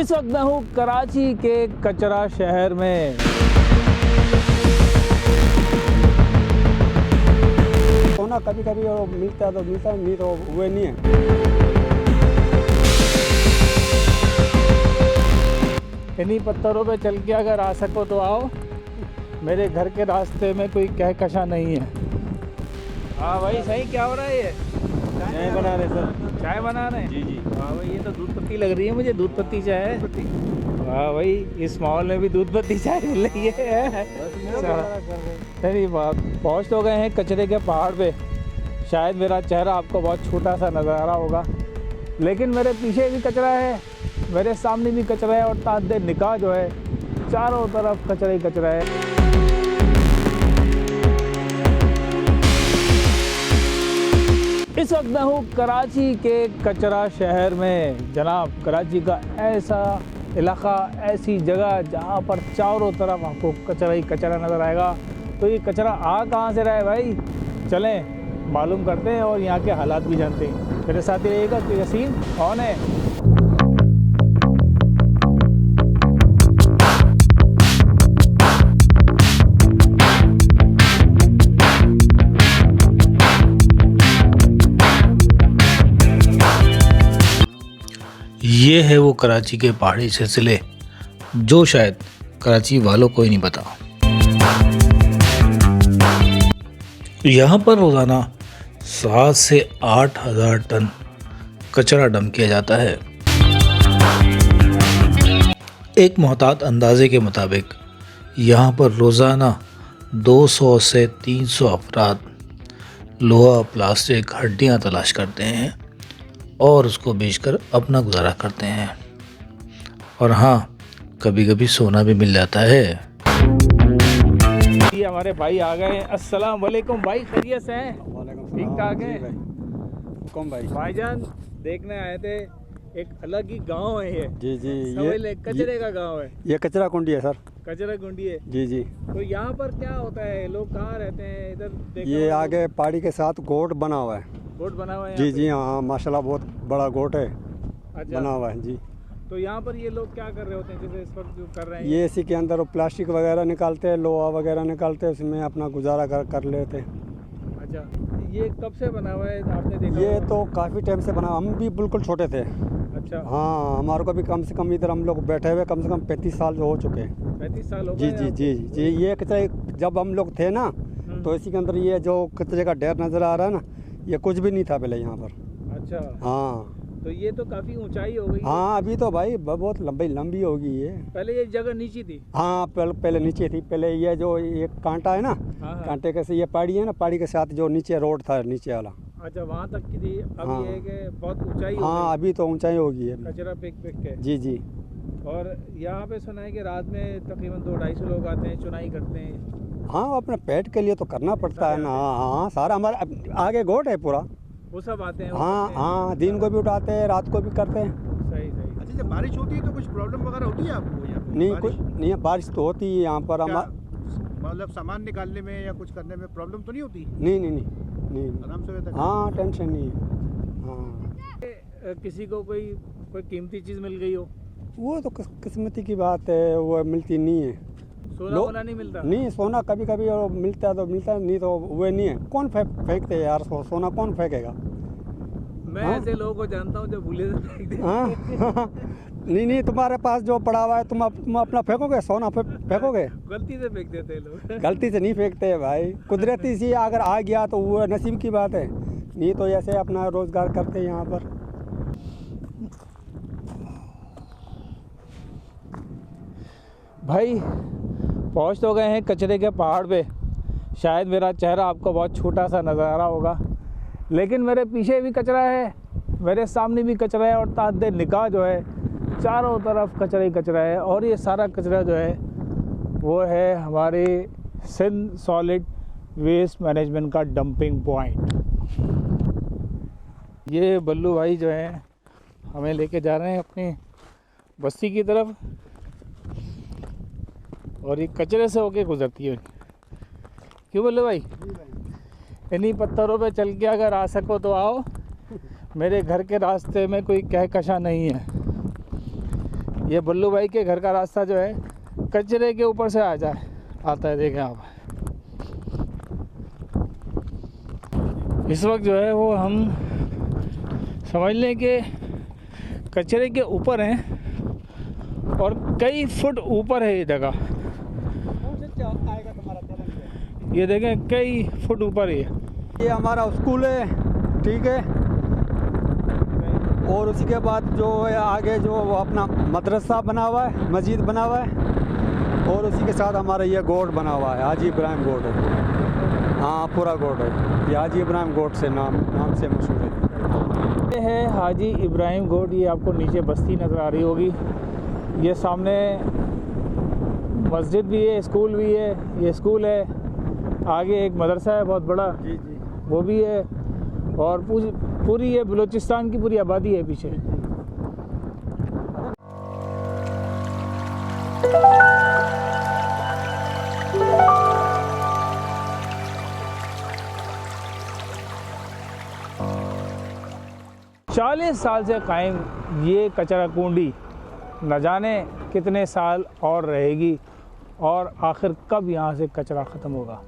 इस वक्त मैं हूँ कराची के कचरा शहर में। सोना कभी कभी मिलता है तो मिलता है, नहीं तो हुए नहीं है। इन्हीं पत्थरों पे चल के अगर आ सको तो आओ, मेरे घर के रास्ते में कोई कहकशा नहीं है। हाँ भाई, सही क्या हो रहा है? ये चाय बना रहे सर। चाय बना रहे हैं? जी जी। हाँ भाई, ये तो दूध पत्ती लग रही है मुझे, दूध पत्ती चाय है। हाँ भाई, इस माहौल में भी दूध पत्ती चाय मिल रही है। सही बात। पहुँच तो गए हैं कचरे के पहाड़ पे। शायद मेरा चेहरा आपको बहुत छोटा सा नज़र आ रहा होगा, लेकिन मेरे पीछे भी कचरा है, मेरे सामने भी कचरा है, और ताद्दे निकाह जो है चारों तरफ कचरा ही कचरा है। इस वक्त मैं हूँ कराची के कचरा शहर में। जनाब, कराची का ऐसा इलाका, ऐसी जगह जहाँ पर चारों तरफ आपको कचरा ही कचरा नज़र आएगा। तो ये कचरा आ कहाँ से रहा है भाई? चलें मालूम करते हैं और यहाँ के हालात भी जानते हैं। मेरे साथ ही रहेगा कि यासीन कौन है। ये है वो कराची के पहाड़ी सिलसिले जो शायद कराची वालों को ही नहीं पता। यहाँ पर रोज़ाना 7 से 8 हज़ार टन कचरा डंप किया जाता है। एक मोहतात अंदाजे के मुताबिक यहाँ पर रोज़ाना 200 से 300 अफराद लोहा, प्लास्टिक, हड्डियाँ तलाश करते हैं और उसको बेचकर अपना गुजारा करते हैं। और हाँ, कभी कभी सोना भी मिल जाता है। ये हमारे भाई आ गए हैं। अस्सलाम वालेकुम भाई, खैरियत से हैं? ठीक ठाक है कौन भाई? भाईजान देखने आए थे, एक अलग ही गांव है ये। जी जी। ये कचरे का गांव है। ये कचरा कुंडी है सर। कचरा कुंडी है। जी जी। तो यहाँ पर क्या होता है? लोग कहाँ रहते हैं? इधर देखा ये होगा आगे पहाड़ी के साथ गोट बना हुआ है। गोट बना हुआ है जी यहाँ पे? जी हाँ, माशाल्लाह बहुत बड़ा गोट है अच्छा। बना हुआ है जी। तो यहाँ पर ये लोग क्या कर रहे होते हैं, जैसे इस वक्त जो कर रहे हैं? ये इसी के अंदर वो प्लास्टिक वगैरह निकालते हैं, लोहा वगैरह निकालते हैं, उसमें अपना गुजारा कर लेते हैं। अच्छा, ये कब से बना हुआ है आपने देखा? ये होगा? तो काफ़ी टाइम से बना, हम भी बिल्कुल छोटे थे। अच्छा। हाँ, हमारे को भी कम से कम इधर हम लोग बैठे हुए कम से कम 35 साल हो चुके हैं। 35 साल हो जी गए जी आपको? जी जी। ये कचरा जब हम लोग थे ना, तो इसी के अंदर ये जो कचरे का ढेर नज़र आ रहा है ना, ये कुछ भी नहीं था पहले यहाँ पर। अच्छा। हाँ तो ये तो काफ़ी ऊंचाई हो गई है। हाँ, अभी तो भाई बहुत लंबी होगी ये। पहले ये जगह नीची थी। हाँ, पहले नीचे थी। पहले ये जो ये कांटा है ना, हाँ। कांटे के से ये पहाड़ी है ना, पहाड़ी के साथ जो नीचे रोड था नीचे वाला। अच्छा, वहाँ तक की थी। अब हाँ। ये है कि बहुत ऊंचाई हो हाँ, गई। अभी तो ऊंचाई होगी है। कचरा फेंक के। जी जी। और यहाँ पे सुना है कि रात में तकरीबन 200-250 लोग आते हैं, चुनाई करते हैं। हाँ, अपने पेट के लिए तो करना पड़ता है ना। हाँ हाँ, सारा हमारा आगे गोट है पूरा। वो सब आते हैं? वो हाँ करते हैं? हाँ, दिन को भी उठाते हैं, रात को भी करते हैं। सही सही। अच्छा, जब बारिश होती है तो कुछ प्रॉब्लम वगैरह होती है आपको यहाँ पे? नहीं, कुछ नहीं है, बारिश तो होती है यहाँ पर। क्या, हमारा मतलब सामान निकालने में या कुछ करने में प्रॉब्लम तो नहीं होती? नहीं नहीं नहीं नहीं। आराम से रहता है? हाँ, टेंशन नहीं है। हाँ, किसी को कोई कीमती चीज़ मिल गई हो? वो तो किस्मती की बात है, वो मिलती नहीं है। सोना वोना नहीं मिलता? नहीं, सोना कभी कभी मिलता है तो मिलता है, नहीं तो हुए नहीं है। कौन फेंकते हैं यार? सोना कौन फेंकेगा? मैं हाँ? ऐसे लोगों को जानता हूँ जो भूले से फेंक देते हैं। हाँ नहीं, तुम्हारे पास जो पड़ा हुआ है तुम अपना फेंकोगे? सोना फेंकोगे? गलती से फेंक देते हैं लोग। गलती से नहीं फेंकते हैं भाई, कुदरती सी अगर आ गया तो वो नसीब की बात है। नहीं तो ऐसे अपना रोजगार करते हैं यहाँ पर। भाई पहुँच तो गए हैं कचरे के पहाड़ पे। शायद मेरा चेहरा आपको बहुत छोटा सा नज़र आ रहा होगा, लेकिन मेरे पीछे भी कचरा है, मेरे सामने भी कचरा है, और ताद्दे निकाह जो है चारों तरफ कचरा ही कचरा है। और ये सारा कचरा जो है वो है हमारे सिंध सॉलिड वेस्ट मैनेजमेंट का डंपिंग पॉइंट। ये बल्लू भाई जो है हमें लेके जा रहे हैं अपनी बस्ती की तरफ, और ये कचरे से होके गुजरती है। क्यों बल्लू भाई? इन्हीं पत्थरों पे चल के अगर आ सको तो आओ, मेरे घर के रास्ते में कोई कहकशा नहीं है। ये बल्लू भाई के घर का रास्ता जो है कचरे के ऊपर से आता है। देखें आप, इस वक्त जो है वो हम समझ लें कि कचरे के ऊपर हैं और कई फुट ऊपर है ये जगह। ये देखें कई फुट ऊपर ही है। ये हमारा स्कूल है, ठीक है, और उसी के बाद जो है आगे जो वो अपना मदरसा बना हुआ है, मस्जिद बना हुआ है, और उसी के साथ हमारा ये गोड बना हुआ है, हाजी इब्राहिम गोड है। हाँ, पूरा गोड है, ये हाजी इब्राहिम गोड से नाम से मशहूर है। ये है हाजी इब्राहिम गोड। ये आपको नीचे बस्ती नज़र आ रही होगी। ये सामने मस्जिद भी है, स्कूल भी है। ये स्कूल है, आगे एक मदरसा है बहुत बड़ा, जी जी, वो भी है, और पूरी ये बलूचिस्तान की पूरी आबादी है पीछे। चालीस साल से कायम ये कचरा कुंडी न जाने कितने साल और रहेगी और आखिर कब यहाँ से कचरा ख़त्म होगा।